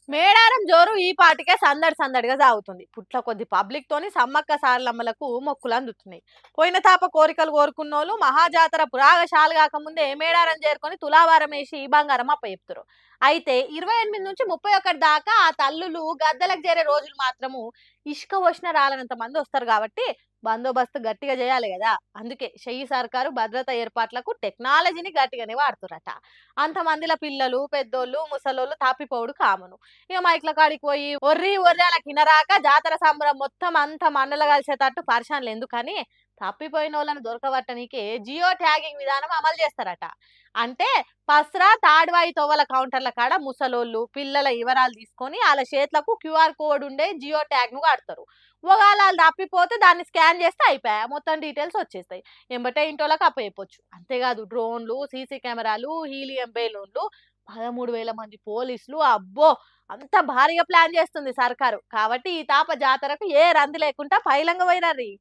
మేడారం జోరు ఈ పాటికే సందడి సందడిగా సాగుతుంది. పుట్ల కొద్ది పబ్లిక్ తోని సమ్మక్క సారలమ్మలకు మొక్కులు అందుతున్నాయి. పోయిన తాప కోరికలు కోరుకున్నోళ్ళు మహాజాతర పురాగశాలు కాకముందే మేడారం చేరుకొని తులావారం వేసి బంగారం అప్పచెప్తారు. అయితే 28 నుంచి 31 దాకా ఆ తల్లులు గద్దెలకు చేరే రోజులు మాత్రము ఇసుక పోసిన రాలనంత మంది వస్తారు కాబట్టి బందోబస్తు గట్టిగా చేయాలి కదా. అందుకే షెయ్యి సర్కారు భద్రత ఏర్పాట్లకు టెక్నాలజీని గట్టిగానే వాడుతురట. అంతమందిల పిల్లలు పెద్దోళ్ళు ముసలోళ్ళు తాపిపోవుడు కామను. ఇక మైక్ల కాడికి పోయి ఒర్రి ఒర్రి అలా కినరాక జాతర సంబరం మొత్తం అంత మండల కలిసేటట్టు పరిశాన్లు ఎందుకని తప్పిపోయిన వాళ్ళని దొరకబట్టనికి జియో ట్యాగింగ్ విధానం అమలు చేస్తారట. అంటే పస్రా తాడ్వాయి తోవల కౌంటర్ల కాడ ముసలోళ్ళు పిల్లల వివరాలు తీసుకొని వాళ్ళ చేతులకు క్యూఆర్ కోడ్ ఉండే జియో ట్యాగ్ ను వాడతారు. ఒకవేళ వాళ్ళు తప్పిపోతే దాన్ని స్కాన్ చేస్తే అయిపోయా మొత్తం డీటెయిల్స్ వచ్చేస్తాయి. ఎంబటే ఇంటోళ్ళకి అప్పచెప్పొచ్చు. అంతేకాదు డ్రోన్లు సీసీ కెమెరాలు హీలియం బెలూన్లు 13,000 మంది పోలీసులు అబ్బో అంత భారీగా ప్లాన్ చేస్తుంది సర్కారు. కాబట్టి ఈ తాప జాతరకు ఏ రంది లేకుండా పైలంగ పోయినర్రి.